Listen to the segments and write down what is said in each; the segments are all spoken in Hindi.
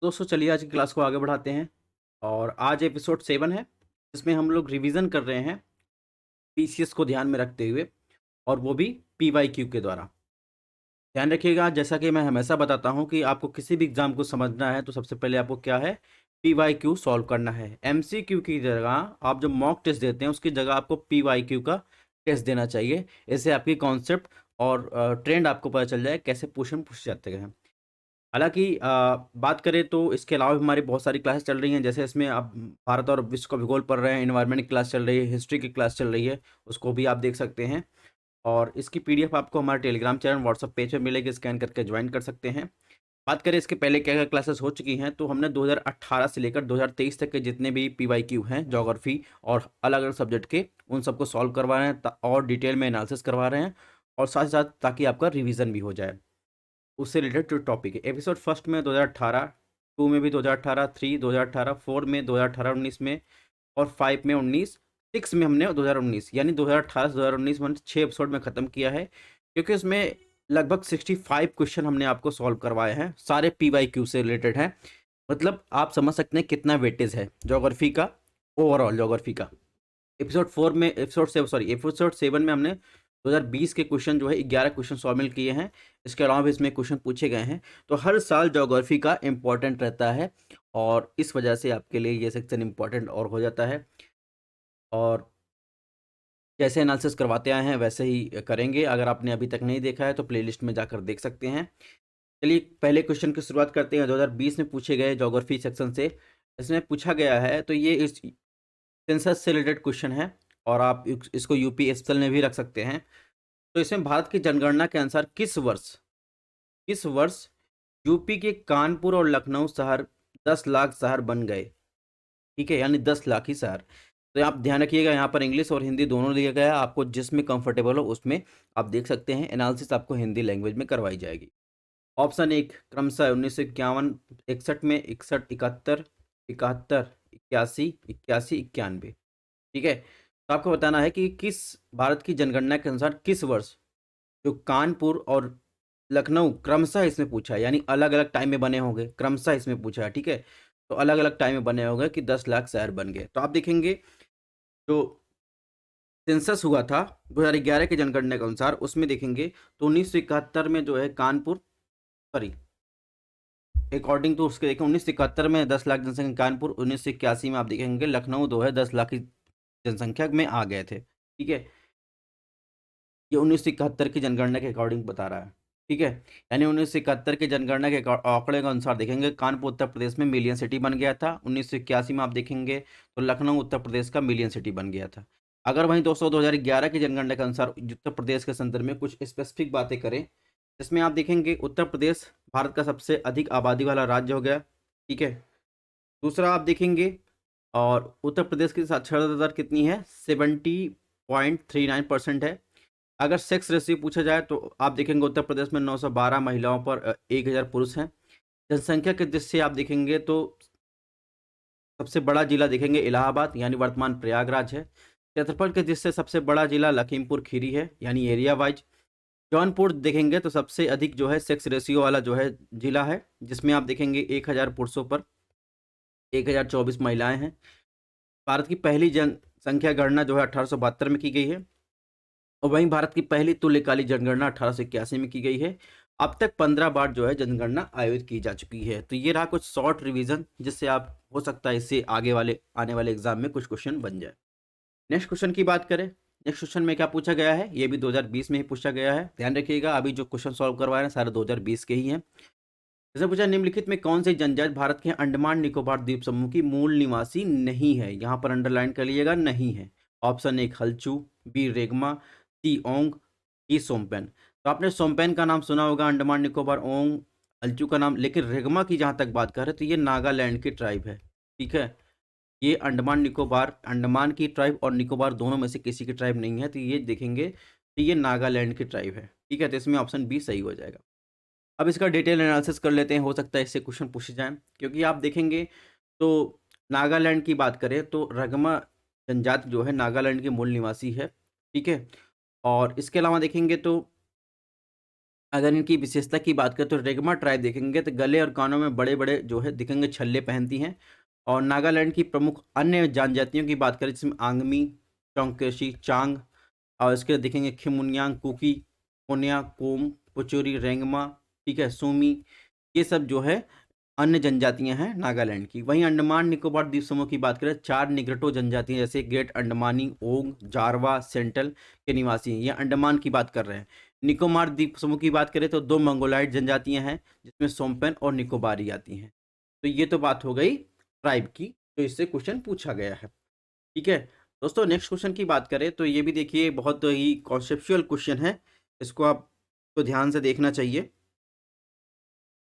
दोस्तों चलिए आज की क्लास को आगे बढ़ाते हैं और आज एपिसोड 7 है जिसमें हम लोग रिवीजन कर रहे हैं पीसीएस को ध्यान में रखते हुए और वो भी पीवाईक्यू के द्वारा। ध्यान रखिएगा, जैसा कि मैं हमेशा बताता हूं कि आपको किसी भी एग्जाम को समझना है तो सबसे पहले आपको क्या है, पीवाईक्यू सॉल्व करना है। एमसीक्यू की जगह आप जो मॉक टेस्ट देते हैं उसकी जगह आपको पीवाईक्यू का टेस्ट देना चाहिए। इससे आपकी कॉन्सेप्ट और ट्रेंड आपको पता चल जाए कैसे क्वेश्चन पूछ जाते हैं। हालाँकि बात करें तो इसके अलावा भी हमारी बहुत सारी क्लासेस चल रही हैं, जैसे इसमें आप भारत और विश्व का भूगोल पढ़ रहे हैं, एनवायरनमेंट की क्लास चल रही है, हिस्ट्री की क्लास चल रही है, उसको भी आप देख सकते हैं। और इसकी पीडीएफ आपको हमारे टेलीग्राम चैनल, व्हाट्सएप पेज पे मिलेगी, स्कैन करके ज्वाइन कर सकते हैं। बात करें इसके पहले क्या-क्या क्लासेस हो चुकी हैं, तो हमने 2018 से लेकर 2023 तक के जितने भी पीवाईक्यू हैं, ज्योग्राफी और अलग-अलग सब्जेक्ट के, उन सबको सॉल्व करवा रहे हैं और डिटेल में एनालिसिस करवा रहे हैं और साथ ही साथ ताकि आपका रिवीजन भी हो जाए। उससे रिलेटेड जो टॉपिक है, एपिसोड फर्स्ट में 2018, टू में भी 2018, थ्री 2018, फोर में 2018-19 में और फाइव में 19, सिक्स में हमने 2019 यानी 2018 से 2019 में 6 एपिसोड में ख़त्म किया है, क्योंकि उसमें लगभग 65 क्वेश्चन हमने आपको सॉल्व करवाए हैं, सारे पीवाईक्यू से रिलेटेड हैं। मतलब आप समझ सकते हैं कितना वेटेज है ज्योग्राफी का, ओवरऑल ज्योग्राफी का। एपिसोड 7 में हमने 2020 के क्वेश्चन जो है 11 क्वेश्चन शामिल किए हैं। इसके अलावा भी इसमें क्वेश्चन पूछे गए हैं। तो हर साल ज्योग्राफी का इम्पोर्टेंट रहता है और इस वजह से आपके लिए ये सेक्शन इम्पोर्टेंट और हो जाता है। और जैसे एनालिसिस करवाते आए हैं वैसे ही करेंगे। अगर आपने अभी तक नहीं देखा है तो प्लेलिस्ट में जाकर देख सकते हैं। चलिए पहले क्वेश्चन की शुरुआत करते हैं। 2020 में पूछे गए ज्योग्राफी सेक्शन से इसमें पूछा गया है, तो ये इस सेंसस से रिलेटेड क्वेश्चन है और आप इसको यूपीएसएल में भी रख सकते हैं। तो इसमें भारत की जनगणना के अनुसार किस वर्ष यूपी के कानपुर और लखनऊ शहर 10 लाख शहर बन गए। ठीक है, यानी 10 लाख ही शहर। तो आप ध्यान रखिएगा, यहाँ पर इंग्लिश और हिंदी दोनों दिया गया है, आपको जिसमें कंफर्टेबल हो उसमें आप देख सकते हैं। एनालिसिस आपको हिंदी लैंग्वेज में करवाई जाएगी। ऑप्शन एक क्रमशः 1951, 61 में, 61, 71, 71, 81, 81, 91। ठीक है, तो आपको बताना है कि किस भारत की जनगणना के अनुसार किस वर्ष जो कानपुर और लखनऊ क्रमशः इसमें पूछा है, यानी अलग अलग टाइम में बने होंगे, क्रमशः इसमें पूछा है। ठीक है, तो अलग अलग टाइम में बने होंगे कि 10 लाख शहर बन गए। तो आप देखेंगे जो सेंसस हुआ था 2011 की जनगणना के अनुसार, उसमें देखेंगे तो 1971 में जो है कानपुर, सॉरी, अकॉर्डिंग टू उसके देखें 1971 में 10 लाख जनसंख्या कानपुर, 1981 में आप देखेंगे लखनऊ जो है 10 लाख की जनसंख्या में आ गए थे। ठीक है, ये 1971 की जनगणना के अकॉर्डिंग बता रहा है। ठीक है, यानी 1971 की जनगणना के आंकड़े के अनुसार देखेंगे कानपुर उत्तर प्रदेश में मिलियन सिटी बन गया था। 1981 में आप देखेंगे तो लखनऊ उत्तर प्रदेश का मिलियन सिटी बन गया था। अगर वहीं दोस्तों 2011 की जनगणना के अनुसार उत्तर प्रदेश के संदर्भ में कुछ स्पेसिफिक बातें करें, जिसमें आप देखेंगे उत्तर प्रदेश भारत का सबसे अधिक आबादी वाला राज्य हो गया। ठीक है, दूसरा आप देखेंगे और उत्तर प्रदेश की साक्षरता दर कितनी है, 70.39% है। अगर सेक्स रेशियो पूछा जाए तो आप देखेंगे उत्तर प्रदेश में 912 महिलाओं पर 1000 पुरुष हैं। जनसंख्या के दृष्टि से आप देखेंगे तो सबसे बड़ा जिला देखेंगे इलाहाबाद, यानी वर्तमान प्रयागराज है। क्षेत्रफल के दृष्टि से सबसे बड़ा जिला लखीमपुर खीरी है, यानी एरिया वाइज। जौनपुर देखेंगे तो सबसे अधिक जो है सेक्स रेशियो वाला जो है जिला है, जिसमें आप देखेंगे 1000 पुरुषों पर 1024 महिलाएं हैं। भारत की पहली जनसंख्या गणना जो है 1872 में की गई है और वहीं भारत की पहली तुल्यकालिक जनगणना 1881 में की गई है। अब तक 15 बार जो है जनगणना आयोजित की जा चुकी है। तो ये रहा कुछ शॉर्ट रिवीजन, जिससे आप हो सकता है इससे आगे वाले आने वाले एग्जाम में कुछ क्वेश्चन बन जाए। नेक्स्ट क्वेश्चन की बात करें, नेक्स्ट क्वेश्चन में क्या पूछा गया है, ये भी 2020 में ही पूछा गया है। ध्यान रखिएगा, अभी जो क्वेश्चन सॉल्व करवा रहे हैं सारे 2020 के ही हैं। जैसे पूछा, निम्नलिखित में कौन सी जनजाति भारत के अंडमान निकोबार द्वीप समूह की मूल निवासी नहीं है। यहाँ पर अंडरलाइन कर लीजिएगा, नहीं है। ऑप्शन एक हल्चू, बी रेगमा, सी ओंग, डी सोमपेन। तो आपने सोमपेन का नाम सुना होगा, अंडमान निकोबार, ओंग, हल्चू का नाम, लेकिन रेगमा की जहाँ तक बात कर रहे हैं तो ये नागालैंड की ट्राइब है। ठीक है, ये अंडमान निकोबार, अंडमान की ट्राइब और निकोबार दोनों में से किसी की ट्राइब नहीं है, तो ये देखेंगे तो ये नागालैंड की ट्राइब है। ठीक है, तो इसमें ऑप्शन बी सही हो जाएगा। अब इसका डिटेल एनालिसिस कर लेते हैं, हो सकता है इससे क्वेश्चन पूछे जाएँ, क्योंकि आप देखेंगे तो नागालैंड की बात करें तो रगमा जनजाति जो है नागालैंड के मूल निवासी है। ठीक है, और इसके अलावा देखेंगे तो अगर इनकी विशेषता की बात करें तो रेगमा ट्राइब देखेंगे तो गले और कानों में बड़े-बड़े जो है दिखेंगे छल्ले पहनती हैं। और नागालैंड की प्रमुख अन्य जनजातियों की बात करें जिसमें आंगमी, चौंगकेशी, चांग और इसके बाद देखेंगे खिमुनियांग, कुकी, कोन्या, कोम, पोचुरी, रेंगमा, ठीक है, सूमी, ये सब जो है अन्य जनजातियां हैं नागालैंड की। वहीं अंडमान निकोबार द्वीप समूह की बात करें 4 निग्रोटो जनजातियां जैसे ग्रेट अंडमानी, ओंग, जारवा, सेंट्रल के निवासी हैं। ये अंडमान की बात कर रहे हैं। निकोबार द्वीप समूह की बात करें तो 2 मंगोलाइट जनजातियां हैं जिसमें सोम्पेन और निकोबारी आती हैं। तो ये तो बात हो गई ट्राइब की, तो इससे क्वेश्चन पूछा गया है। ठीक है दोस्तों, नेक्स्ट क्वेश्चन की बात करें तो ये भी देखिए बहुत ही कॉन्सेप्चुअल क्वेश्चन है, इसको आपको ध्यान से देखना चाहिए।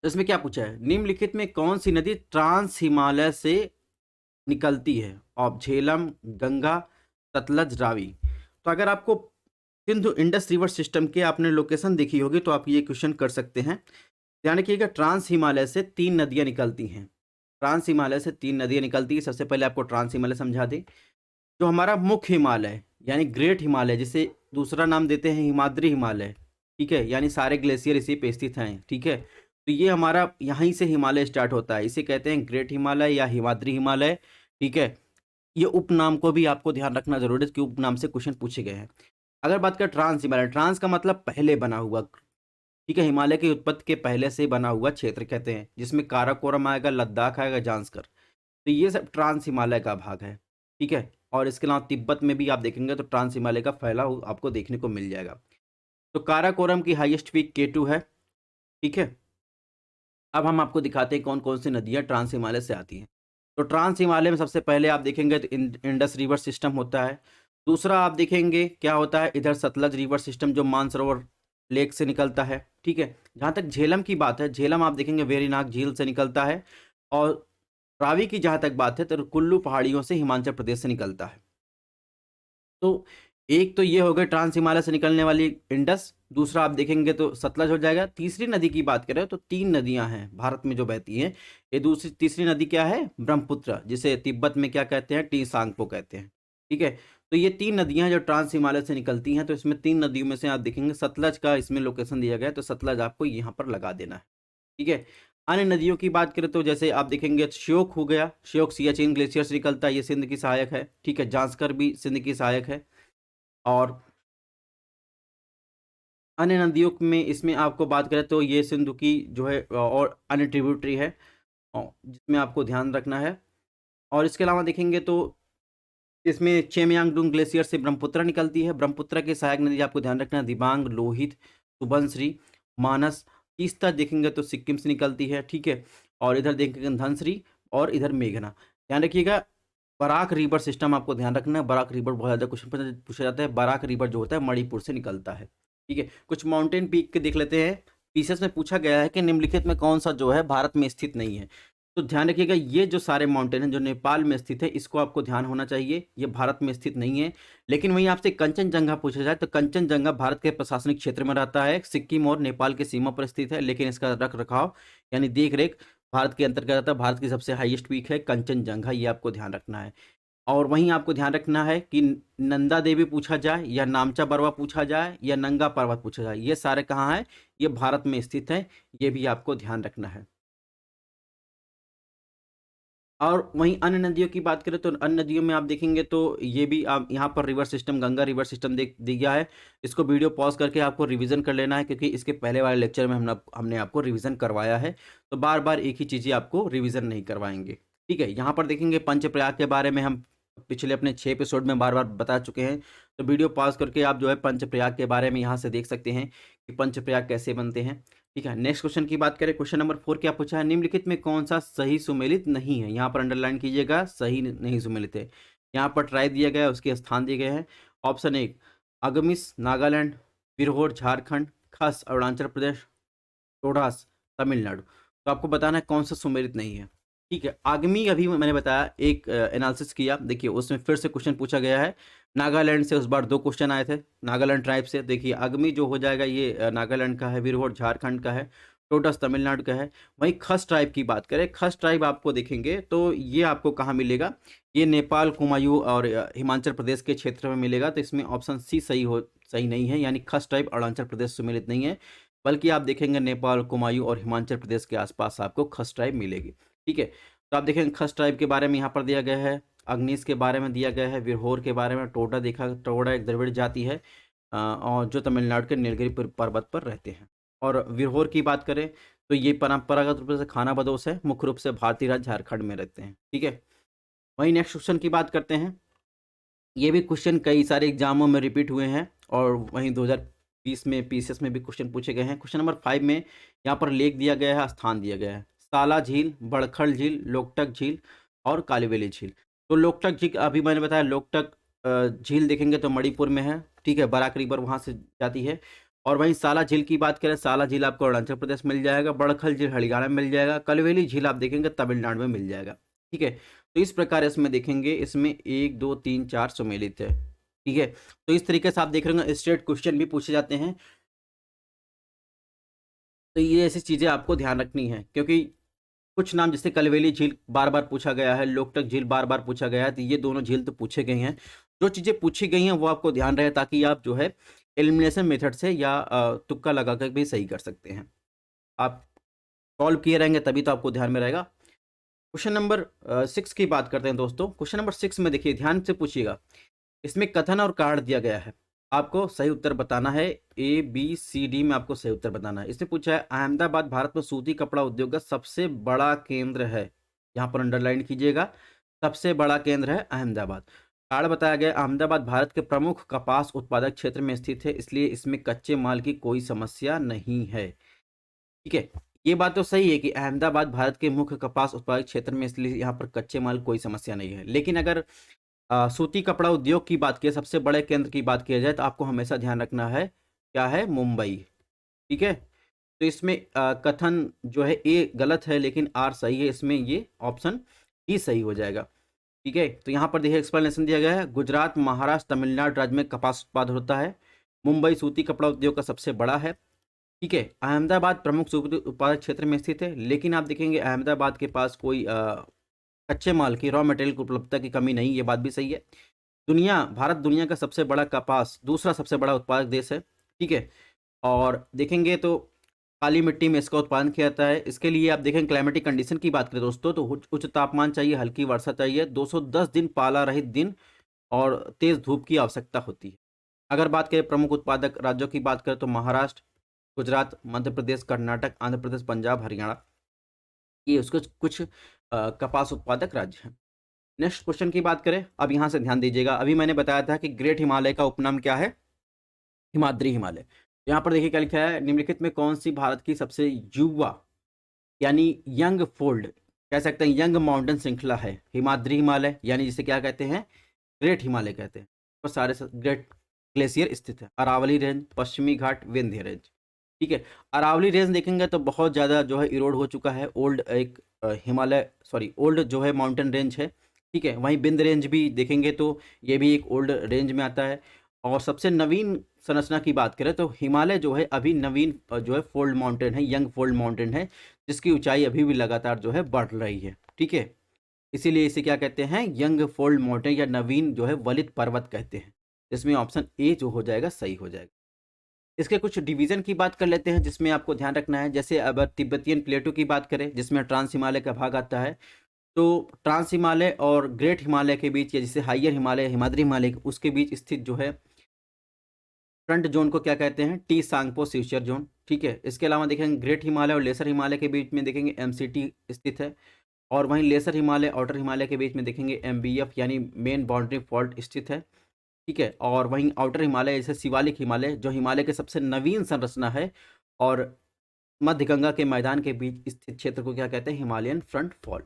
तो इसमें क्या पूछा है, निम्नलिखित में कौन सी नदी ट्रांस हिमालय से निकलती है? ऑप झेलम, गंगा, सतलज, रावी। तो अगर आपको सिंधु इंडस रिवर सिस्टम के आपने लोकेशन देखी होगी तो आप ये क्वेश्चन कर सकते हैं। ध्यान रखिएगा, ट्रांस हिमालय से 3 नदियां निकलती हैं। ट्रांस हिमालय से 3 नदियां निकलती है। सबसे पहले आपको ट्रांस हिमालय समझा दें। जो हमारा मुख्य हिमालय यानी ग्रेट हिमालय, जिसे दूसरा नाम देते हैं हिमाद्री हिमालय, ठीक है, यानी सारे ग्लेशियर इसी पे स्थित हैं, ठीक है। तो ये हमारा यहीं से हिमालय स्टार्ट होता है, इसे कहते हैं ग्रेट हिमालय या हिमाद्री हिमालय, ठीक है। ये उपनाम को भी आपको ध्यान रखना जरूरी है कि उपनाम से क्वेश्चन पूछे गए हैं। अगर बात करें ट्रांस हिमालय, ट्रांस का मतलब पहले बना हुआ, ठीक है, हिमालय की उत्पत्ति के पहले से बना हुआ क्षेत्र कहते हैं, जिसमें काराकोरम आएगा, लद्दाख आएगा, जांस्कर, तो ये सब ट्रांस हिमालय का भाग है, ठीक है। और इसके अलावा तिब्बत में भी आप देखेंगे तो ट्रांस हिमालय का फैलाव आपको देखने को मिल जाएगा। तो काराकोरम की हाईएस्ट पीक K2 है, ठीक है। अब हम आपको दिखाते हैं कौन कौन सी नदियां ट्रांस हिमालय से आती हैं। तो ट्रांस हिमालय में सबसे पहले आप देखेंगे तो इंडस रिवर सिस्टम होता है। दूसरा आप देखेंगे क्या होता है, इधर सतलज रिवर सिस्टम जो मानसरोवर लेक से निकलता है, ठीक है। जहाँ तक झेलम की बात है, झेलम आप देखेंगे वेरीनाग झील से निकलता है। और रावी की जहाँ तक बात है तो कुल्लू पहाड़ियों से हिमाचल प्रदेश से निकलता है। तो एक तो ये हो गए ट्रांस हिमालय से निकलने वाली इंडस, दूसरा आप देखेंगे तो सतलज हो जाएगा। तीसरी नदी की बात करें तो 3 नदियां हैं भारत में जो बहती हैं। ये दूसरी तीसरी नदी क्या है, ब्रह्मपुत्र, जिसे तिब्बत में क्या कहते हैं, टी सांगपो कहते हैं, ठीक है। तो ये 3 नदियां हैं जो ट्रांस हिमालय से निकलती हैं। तो इसमें 3 नदियों में से आप देखेंगे सतलज का इसमें लोकेशन दिया गया है, तो सतलज आपको यहाँ पर लगा देना है, ठीक है। अन्य नदियों की बात करें तो जैसे आप देखेंगे श्योक हो गया, श्योक सियाचिन ग्लेशियर से निकलता है, ये सिंध की सहायक है, ठीक है। जांस्कर भी सिंध की सहायक है। और अन्य नदियों में इसमें आपको बात करें तो ये सिंधु की जो है और अन्य ट्रिब्यूटरी है, जिसमें आपको ध्यान रखना है। और इसके अलावा देखेंगे तो इसमें चेमयांगडुंग ग्लेशियर से ब्रह्मपुत्र निकलती है। ब्रह्मपुत्र की सहायक नदी आपको ध्यान रखना है, दिबांग, लोहित, सुबनश्री, मानस। तीस्ता देखेंगे तो सिक्किम से निकलती है, ठीक है। और इधर देखेंगे धनश्री और इधर मेघना। ध्यान रखिएगा, बराक रिवर सिस्टम आपको ध्यान रखना है। बराक रिवर बहुत ज़्यादा क्वेश्चन पूछा जाता है। बराक रिवर जो होता है मणिपुर से निकलता है, ठीक है। कुछ माउंटेन पीक के देख लेते हैं। पीसेस में पूछा गया है कि निम्नलिखित में कौन सा जो है भारत में स्थित नहीं है। तो ध्यान रखिएगा, ये जो सारे माउंटेन हैं जो नेपाल में स्थित है, इसको आपको ध्यान होना चाहिए, ये भारत में स्थित नहीं है। लेकिन वहीं आपसे कंचनजंगा पूछा जाए तो कंचनजंगा भारत के प्रशासनिक क्षेत्र में रहता है, सिक्किम और नेपाल की सीमा पर स्थित है, लेकिन इसका रख रखाव यानी देख रेख भारत के अंतर्गत आता है। भारत की सबसे हाईएस्ट पीक है कंचनजंगा, ये आपको ध्यान रखना है। और वहीं आपको ध्यान रखना है कि नंदा देवी पूछा जाए या नामचा बरवा पूछा जाए या नंगा पर्वत पूछा जाए, ये सारे कहाँ हैं, ये भारत में स्थित हैं, ये भी आपको ध्यान रखना है। और वहीं अन्य नदियों की बात करें तो अन्य नदियों में आप देखेंगे तो ये भी आप यहाँ पर river system, Ganga river system देख दिया है। इसको वीडियो पॉज करके आपको रिवीजन कर लेना है, क्योंकि इसके पहले वाले लेक्चर में हमने आपको रिवीजन करवाया है। तो बार बार एक ही चीज़ें आपको रिवीजन नहीं करवाएंगे, ठीक है। यहाँ पर देखेंगे पंचप्रयाग के बारे में हम पिछले अपने 6 एपिसोड में बार बार बता चुके हैं। तो वीडियो पॉज करके आप जो है पंचप्रयाग के बारे में यहाँ से देख सकते हैं कि पंचप्रयाग कैसे बनते हैं, ठीक है। नेक्स्ट क्वेश्चन की बात करें, क्वेश्चन नंबर 4 क्या पूछा है, निम्नलिखित में कौन सा सही सुमेलित नहीं है। यहाँ पर अंडरलाइन कीजिएगा, सही नहीं सुमेलित है। यहाँ पर ट्राई दिया गया है, उसके स्थान दिए गए हैं। ऑप्शन 1 अगमिस नागालैंड, बिरहोर झारखंड, खस अरुणाचल प्रदेश, टोडास तमिलनाडु। तो आपको बताना है कौन सा सुमेलित नहीं है, ठीक है। आगमी अभी मैंने बताया एक एनालिसिस किया, देखिए उसमें फिर से क्वेश्चन पूछा गया है। नागालैंड से उस बार 2 क्वेश्चन आए थे, नागालैंड ट्राइब से। देखिए आगमी जो हो जाएगा ये नागालैंड का है, बिरहोर झारखंड का है, टोटस तमिलनाडु का है। वहीं खस ट्राइब की बात करें, खस ट्राइब आपको देखेंगे तो ये आपको कहाँ मिलेगा, ये नेपाल, कुमायूं और हिमाचल प्रदेश के क्षेत्र में मिलेगा। तो इसमें ऑप्शन सी सही नहीं है, यानी खस ट्राइब अरुणाचल प्रदेश सुमेलित नहीं है। बल्कि आप देखेंगे नेपाल, कुमायूं और हिमाचल प्रदेश के आसपास आपको खस ट्राइब मिलेगी। ठीक है, तो आप देखेंगे खस ट्राइब के बारे में यहाँ पर दिया गया है, अग्निस के बारे में दिया गया है, विरहोर के बारे में, टोडा देखा, टोडा एक द्रविड़ जाति है और जो तमिलनाडु के नीलगिरी पर्वत पर रहते हैं। और विरहोर की बात करें तो ये परंपरागत रूप से खाना बदोश है, मुख्य रूप से भारतीय राज्य झारखंड में रहते हैं। ठीक है, वहीं नेक्स्ट क्वेश्चन की बात करते हैं। ये भी क्वेश्चन कई सारे एग्जामों में रिपीट हुए हैं और वहीं 2020 में पीसीएस में भी क्वेश्चन पूछे गए हैं। क्वेश्चन नंबर 5 में यहाँ पर लेख दिया गया है, स्थान दिया गया है, साला झील, बड़खल झील, लोकटक झील और कालीबेली झील। तो लोकटक झील अभी मैंने बताया, लोकटक झील देखेंगे तो मणिपुर में है। ठीक है, बराक रिवर वहाँ से जाती है। और वहीं साला झील की बात करें, साला झील आपको अरुणाचल प्रदेश मिल जाएगा, बड़खल झील हरियाणा में मिल जाएगा, कालीबेली झील आप देखेंगे तमिलनाडु में मिल जाएगा। ठीक है, तो इस प्रकार इसमें देखेंगे, इसमें 1 2 3 4 सम्मिलित है। ठीक है, तो इस तरीके से आप देख रहे हैं स्ट्रेट क्वेश्चन भी पूछे जाते हैं। तो ये ऐसी चीजें आपको ध्यान रखनी है, क्योंकि कुछ नाम जैसे कलवेली झील बार बार पूछा गया है, लोकटक झील बार बार पूछा गया है, तो ये दोनों झील तो पूछे गए हैं। जो चीजें पूछी गई हैं वो आपको ध्यान रहे, ताकि आप जो है एलिमिनेशन मेथड से या तुक्का लगा कर भी सही कर सकते हैं। आप सॉल्व किए रहेंगे तभी तो आपको ध्यान में रहेगा। क्वेश्चन नंबर 6 की बात करते हैं दोस्तों। क्वेश्चन नंबर 6 में देखिए, ध्यान से पूछिएगा, इसमें कथन और कारण दिया गया है, आपको सही उत्तर बताना है। ए बी सी डी में आपको सही उत्तर बताना है। इसमें पूछा है, अहमदाबाद भारत में सूती कपड़ा उद्योग का सबसे बड़ा केंद्र है। यहाँ पर अंडरलाइन कीजिएगा, सबसे बड़ा केंद्र है अहमदाबाद। कारण बताया गया, अहमदाबाद भारत के प्रमुख कपास उत्पादक क्षेत्र में स्थित है, इसलिए इसमें कच्चे माल की कोई समस्या नहीं है। ठीक है, ये बात तो सही है कि अहमदाबाद भारत के मुख्य कपास उत्पादक क्षेत्र में, इसलिए यहाँ पर कच्चे माल कोई समस्या नहीं है। लेकिन अगर सूती कपड़ा उद्योग की बात की, सबसे बड़े केंद्र की बात किया जाए, तो आपको हमेशा ध्यान रखना है, क्या है, मुंबई। ठीक है, तो इसमें कथन जो है ए गलत है, लेकिन आर सही है, इसमें ये ऑप्शन ई सही हो जाएगा। ठीक है, तो यहाँ पर देखिए एक्सप्लेनेशन दिया गया है, गुजरात, महाराष्ट्र, तमिलनाडु राज्य में कपास उत्पादन होता है, मुंबई सूती कपड़ा उद्योग का सबसे बड़ा है। ठीक है, अहमदाबाद प्रमुख सूती उत्पादक क्षेत्र में स्थित है, लेकिन आप देखेंगे अहमदाबाद के पास कोई कच्चे माल की, रॉ मटेरियल की उपलब्धता की कमी नहीं, ये बात भी सही है। भारत दुनिया का सबसे बड़ा कपास, दूसरा सबसे बड़ा उत्पादक देश है। ठीक है, और देखेंगे तो काली मिट्टी में इसका उत्पादन किया जाता है। इसके लिए आप देखें क्लाइमेटिक कंडीशन की बात करें दोस्तों, तो उच्च तापमान चाहिए, हल्की वर्षा चाहिए, 210 दिन पाला रहित दिन और तेज धूप की आवश्यकता होती है। अगर बात करें प्रमुख उत्पादक राज्यों की बात करें, तो महाराष्ट्र, गुजरात, मध्य प्रदेश, कर्नाटक, आंध्र प्रदेश, पंजाब, हरियाणा, ये उसके कुछ कपास उत्पादक राज्य हैं। नेक्स्ट क्वेश्चन की बात करें, अब यहाँ से ध्यान दीजिएगा, अभी मैंने बताया था कि ग्रेट हिमालय का उपनाम क्या है, हिमाद्री हिमालय। यहाँ पर देखिए क्या लिखा है, निम्नलिखित में कौन सी भारत की सबसे युवा यानी यंग फोल्ड, कह सकते हैं यंग माउंटेन श्रृंखला है, हिमाद्री हिमालय, यानी जिसे क्या कहते हैं, ग्रेट हिमालय कहते हैं। तो सारे ग्रेट ग्लेशियर स्थित है, अरावली रेंज, पश्चिमी घाट, विंध्य रेंज। ठीक है, अरावली रेंज देखेंगे तो बहुत ज़्यादा जो है इरोड हो चुका है, ओल्ड एक हिमालय सॉरी ओल्ड जो है माउंटेन रेंज है। ठीक है, वहीं विंध्य रेंज भी देखेंगे तो ये भी एक ओल्ड रेंज में आता है। और सबसे नवीन संरचना की बात करें तो हिमालय जो है अभी नवीन जो है फोल्ड माउंटेन है, यंग फोल्ड माउंटेन है, जिसकी ऊंचाई अभी भी लगातार जो है बढ़ रही है। ठीक है, इसीलिए इसे क्या कहते हैं, यंग फोल्ड माउंटेन या नवीन जो है वलित पर्वत कहते हैं। इसमें ऑप्शन ए जो हो जाएगा सही हो जाएगा। इसके कुछ डिवीजन की बात कर लेते हैं, जिसमें आपको ध्यान रखना है। जैसे अब तिब्बतियन प्लेटो की बात करें, जिसमें ट्रांस हिमालय का भाग आता है, तो ट्रांस हिमालय और ग्रेट हिमालय के बीच, या जिसे हाइयर हिमालय, हिमाद्री हिमालय, उसके बीच स्थित जो है फ्रंट जोन को क्या कहते हैं, टी सांगपो शिवचर जोन। ठीक है, इसके अलावा देखेंगे ग्रेट हिमालय और लेसर हिमालय के बीच में देखेंगे एमसीटी स्थित है, और वहीं लेसर हिमालय, आउटर हिमालय के बीच में देखेंगे एमबीएफ यानी मेन बाउंड्री फॉल्ट स्थित है। ठीक है, और वहीं आउटर हिमालय जैसे शिवालिक हिमालय, जो हिमालय के सबसे नवीन संरचना है, और मध्य गंगा के मैदान के बीच स्थित क्षेत्र को क्या कहते हैं, हिमालयन फ्रंट फॉल्ट।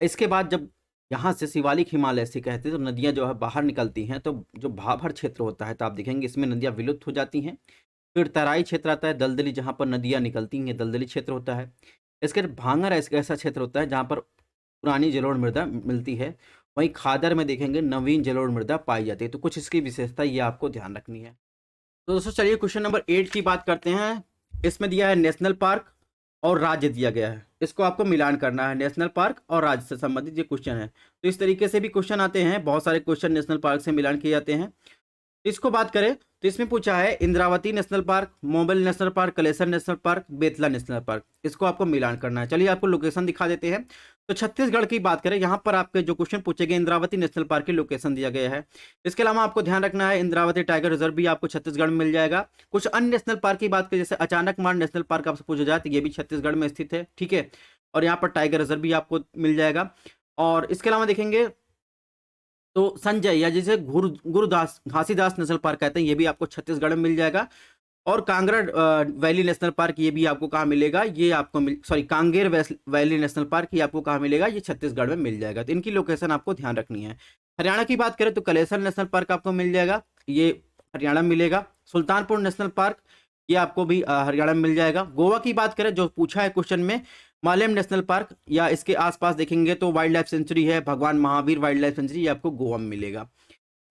इसके बाद जब यहाँ से शिवालिक हिमालय से कहते हैं तो नदियाँ जो है बाहर निकलती हैं, तो जो भाभर क्षेत्र होता है, तो आप देखेंगे इसमें नदियाँ विलुप्त हो जाती हैं। फिर तराई क्षेत्र आता है, दलदली, जहाँ पर नदियाँ निकलती हैं, दलदली क्षेत्र होता है। इसके बाद भांगर ऐसा क्षेत्र होता है जहाँ पर पुरानी जलोढ़ मृदा मिलती है। वहीं खादर में देखेंगे नवीन जलोढ़ मृदा पाई जाती है। तो कुछ इसकी विशेषता ये आपको ध्यान रखनी है। तो दोस्तों चलिए क्वेश्चन नंबर 8 की बात करते हैं। इसमें दिया है नेशनल पार्क और राज्य दिया गया है, इसको आपको मिलान करना है, नेशनल पार्क और राज्य से संबंधित ये क्वेश्चन है। तो इस तरीके से भी क्वेश्चन आते हैं, बहुत सारे क्वेश्चन नेशनल पार्क से मिलान किए जाते हैं। इसको बात करें तो इसमें पूछा है इंद्रावती नेशनल पार्क, मोबिल national park, Kalesar national park, Betla national park. इसको आपको मिलान करना है। चलिए आपको लोकेशन दिखा देते हैं। तो छत्तीसगढ़ की बात करें, यहाँ पर आपके जो क्वेश्चन पूछे गए, इंद्रावती नेशनल पार्क की लोकेशन दिया गया है। इसके अलावा आपको ध्यान रखना है इंद्रावती टाइगर रिजर्व भी आपको छत्तीसगढ़ में मिल जाएगा। कुछ अन्य नेशनल पार्क की बात करें, जैसे अचानकमार नेशनल पार्क आपसे पूछा जाए तो ये भी छत्तीसगढ़ में स्थित है, ठीक है। और यहाँ पर टाइगर रिजर्व भी आपको मिल जाएगा। और इसके अलावा देखेंगे तो संजय या जिसे गुरुदास घासीदास नेशनल पार्क कहते हैं, ये भी आपको छत्तीसगढ़ में मिल जाएगा। और कांगड़ा वैली नेशनल पार्क, ये भी आपको कहाँ मिलेगा, ये आपको कांगेर वैली नेशनल पार्क, ये आपको कहाँ मिलेगा, ये छत्तीसगढ़ में मिल जाएगा। तो इनकी लोकेशन आपको ध्यान रखनी है। हरियाणा की बात करें तो कलेसर नेशनल पार्क आपको मिल जाएगा, ये हरियाणा में मिलेगा। सुल्तानपुर नेशनल पार्क, ये आपको भी हरियाणा में मिल जाएगा। गोवा की बात करें, जो पूछा है क्वेश्चन में, मालेम नेशनल पार्क या इसके आसपास देखेंगे तो वाइल्ड लाइफ सेंचुरी है, भगवान महावीर वाइल्ड लाइफ सेंचुरी, ये आपको गोवा में मिलेगा।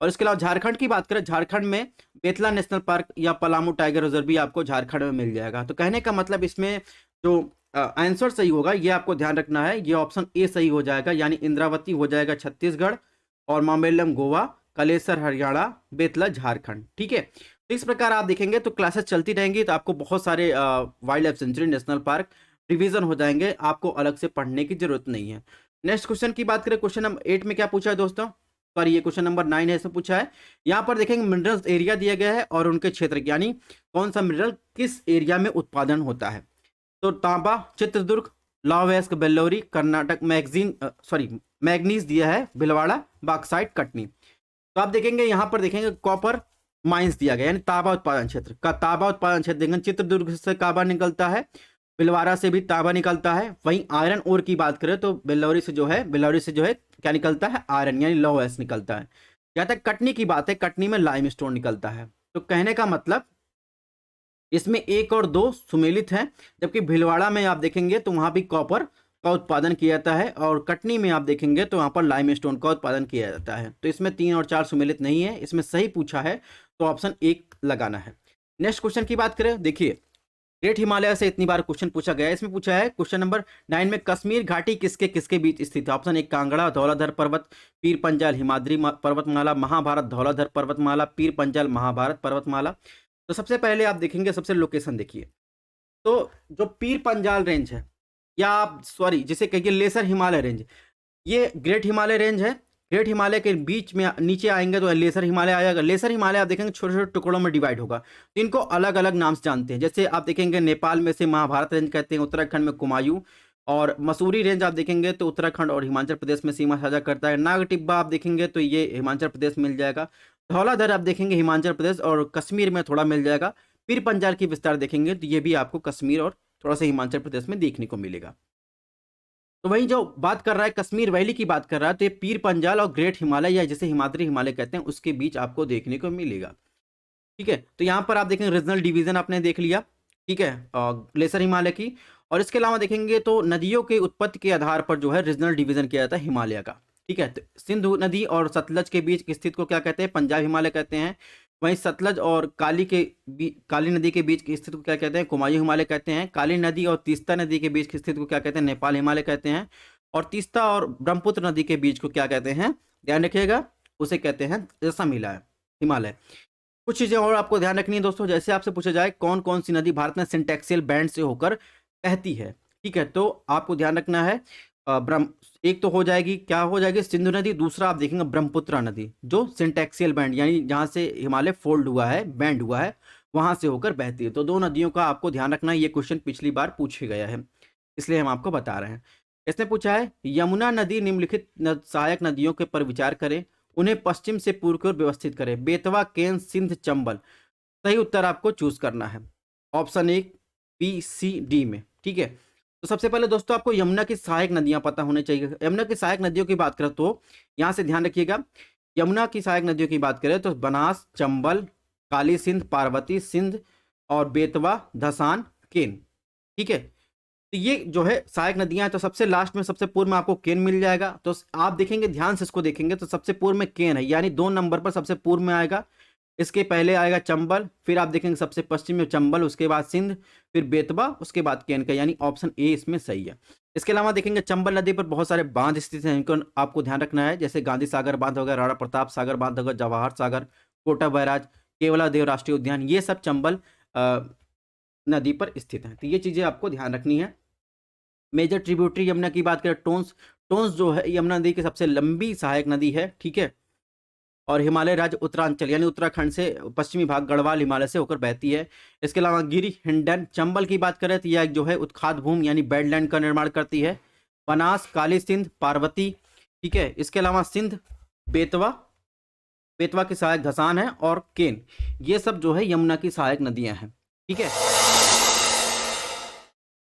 और इसके अलावा झारखंड की बात करें, झारखंड में बेतला नेशनल पार्क या पलामू टाइगर रिजर्व भी आपको झारखंड में मिल जाएगा। तो कहने का मतलब इसमें जो आंसर सही होगा, ये आपको ध्यान रखना है, ये ऑप्शन ए सही हो जाएगा, यानी इंद्रावती हो जाएगा छत्तीसगढ़ और मामेलम गोवा, कलेसर हरियाणा, बेतला झारखंड, ठीक है। तो इस प्रकार आप देखेंगे तो क्लासेस चलती रहेंगी, तो आपको बहुत सारे wild life sanctuary, national park revision हो जाएंगे, आपको अलग से पढ़ने की जरूरत नहीं है। नेक्स्ट क्वेश्चन की बात करें, क्वेश्चन नंबर 8 में क्या पूछा है दोस्तों, सॉरी ये क्वेश्चन नंबर 9 है, इसमें पूछा है, यहाँ पर देखेंगे मिनरल्स एरिया दिया गया है और उनके क्षेत्र, यानी कौन सा मिनरल किस एरिया में उत्पादन होता है। तो तांबा चित्रदुर्ग, लावेस्क बेल्लौरी, कर्नाटक मैग्नीज दिया है भिलवाड़ा, बाक्साइट कटनी। तो आप देखेंगे यहाँ पर देखेंगे कॉपर माइंस दिया गया, यानी तांबा उत्पादन क्षेत्र का, तांबा उत्पादन क्षेत्र देखेंगे चित्रदुर्ग से तांबा निकलता है, भिलवाड़ा से भी तांबा निकलता है। वहीं आयरन ओर की बात करें तो बेल्लौरी से जो है क्या निकलता है, आयरन यानी लौह निकलता है। जहाँ तक कटनी की बात है, कटनी में लाइमस्टोन निकलता है। तो कहने का मतलब इसमें 1 और 2 सुमेलित हैं, जबकि भिलवाड़ा में आप देखेंगे तो वहां भी कॉपर का उत्पादन किया जाता है, और कटनी में आप देखेंगे तो वहां पर लाइमस्टोन का उत्पादन किया जाता है। तो इसमें 3 और 4 सुमेलित नहीं है, इसमें सही पूछा है तो ऑप्शन 1 लगाना है। नेक्स्ट क्वेश्चन की बात करें, देखिए ग्रेट हिमालय से इतनी बार क्वेश्चन पूछा गया है, इसमें पूछा है क्वेश्चन नंबर 9 में, कश्मीर घाटी किसके किसके बीच स्थित है। ऑप्शन 1 कांगड़ा धौलाधर पर्वत, पीर पंजाल हिमाद्री पर्वतमाला, महाभारत धौलाधर पर्वतमाला, पीर पंजाल महाभारत पर्वतमाला। तो सबसे पहले आप देखेंगे, सबसे लोकेशन देखिए, तो जो पीर पंजाल रेंज है, या आप जिसे कहिए लेसर हिमालय रेंज, ये ग्रेट हिमालय रेंज है। ग्रेट हिमालय के बीच में नीचे आएंगे तो लेसर हिमालय आएगा। लेसर हिमालय आप देखेंगे छोटे छोटे टुकड़ों में डिवाइड होगा, तो इनको अलग अलग नाम से जानते हैं। जैसे आप देखेंगे नेपाल में से महाभारत रेंज कहते हैं, उत्तराखंड में कुमायूं, और मसूरी रेंज आप देखेंगे तो उत्तराखंड और हिमाचल प्रदेश में सीमा साझा करता है। नाग टिब्बा आप देखेंगे तो ये हिमाचल प्रदेश मिल जाएगा। धौलाधर आप देखेंगे हिमाचल प्रदेश और कश्मीर में थोड़ा मिल जाएगा। पीर पंजाल की विस्तार देखेंगे तो ये भी आपको कश्मीर और थोड़ा सा हिमाचल प्रदेश में देखने को मिलेगा। तो वहीं जो बात कर रहा है कश्मीर वैली की बात कर रहा है, तो ये पीर पंजाल और ग्रेट हिमालय या जिसे हिमाद्री हिमालय कहते हैं उसके बीच आपको देखने को मिलेगा, ठीक है। तो यहाँ पर आप देखेंगे रीजनल डिवीजन आपने देख लिया, ठीक है, लेसर हिमालय की। और इसके अलावा देखेंगे तो नदियों के उत्पत्ति के आधार पर जो है रीजनल डिवीजन किया जाता है हिमालय का, ठीक है। तो सिंधु नदी और सतलज के बीच स्थित को क्या कहते हैं, पंजाब हिमालय कहते हैं। वहीं सतलज और काली नदी के बीच की स्थिति को क्या कहते हैं, कुमायूं हिमालय कहते हैं। काली नदी और तीस्ता नदी के बीच की स्थिति को क्या कहते हैं, नेपाल हिमालय कहते हैं। और तीस्ता और ब्रह्मपुत्र नदी के बीच को क्या कहते हैं, ध्यान रखिएगा, उसे कहते हैं असम हिमालय। कुछ चीजें और आपको ध्यान रखनी है दोस्तों, जैसे आपसे पूछा जाए कौन कौन सी नदी भारत में सिंटेक्सियल बैंड से होकर बहती है, ठीक है। तो आपको ध्यान रखना है एक तो हो जाएगी, क्या हो जाएगी, सिंधु नदी। दूसरा आप देखेंगे ब्रह्मपुत्र नदी, जो सिंटेक्सियल बैंड यानी जहाँ से हिमालय फोल्ड हुआ है, बैंड हुआ है, वहां से होकर बहती है। तो 2 नदियों का आपको ध्यान रखना है। ये क्वेश्चन पिछली बार पूछे गया है, इसलिए हम आपको बता रहे हैं। इसने पूछा है यमुना नदी निम्नलिखित सहायक नदियों के पर विचार करें, उन्हें पश्चिम से पूर्व की ओर व्यवस्थित करें। बेतवा, केन, सिंध, चंबल। सही उत्तर आपको चूज करना है ऑप्शन 1 बी सी डी में, ठीक है। तो सबसे पहले दोस्तों आपको यमुना की सहायक नदियां पता होनी चाहिए। यमुना की सहायक नदियों की बात करें तो यहाँ से ध्यान रखिएगा, यमुना की सहायक नदियों की बात करें तो बनास, चंबल, काली सिंध, पार्वती सिंध और बेतवा, धसान, केन, ठीक है। तो ये जो है सहायक नदियां हैं। तो सबसे लास्ट में सबसे पूर्व में आपको केन मिल जाएगा। तो आप देखेंगे, ध्यान से इसको देखेंगे तो सबसे पूर्व में केन है, यानी 2 नंबर पर सबसे पूर्व में आएगा। इसके पहले आएगा चंबल, फिर आप देखेंगे सबसे पश्चिम में चंबल, उसके बाद सिंध, फिर बेतवा, उसके बाद केन का, यानी ऑप्शन ए इसमें सही है। इसके अलावा देखेंगे चंबल नदी पर बहुत सारे बांध स्थित हैं, इनको आपको ध्यान रखना है। जैसे गांधी सागर बांध होगा, राणा प्रताप सागर बांध होगा, जवाहर सागर कोटा बैराज, केवलादेव राष्ट्रीय उद्यान, ये सब चंबल नदी पर स्थित हैं। तो ये चीज़ें आपको ध्यान रखनी है। मेजर ट्रिब्यूटरी यमुना की बात करें, टोंस, टोंस जो है यमुना नदी की सबसे लंबी सहायक नदी है, ठीक है। और हिमालय राज्य उत्तरांचल यानी उत्तराखंड से पश्चिमी भाग गढ़वाल हिमालय से होकर बहती है। इसके अलावा गिरी, हिंडन, चंबल की बात करें तो यह जो है उत्खाद भूमि यानी बेडलैंड का निर्माण करती है। बनास, काली सिंध, पार्वती, ठीक है। इसके अलावा सिंध, बेतवा, बेतवा की सहायक धसान है, और केन, ये सब जो है यमुना की सहायक नदियां हैं, ठीक है।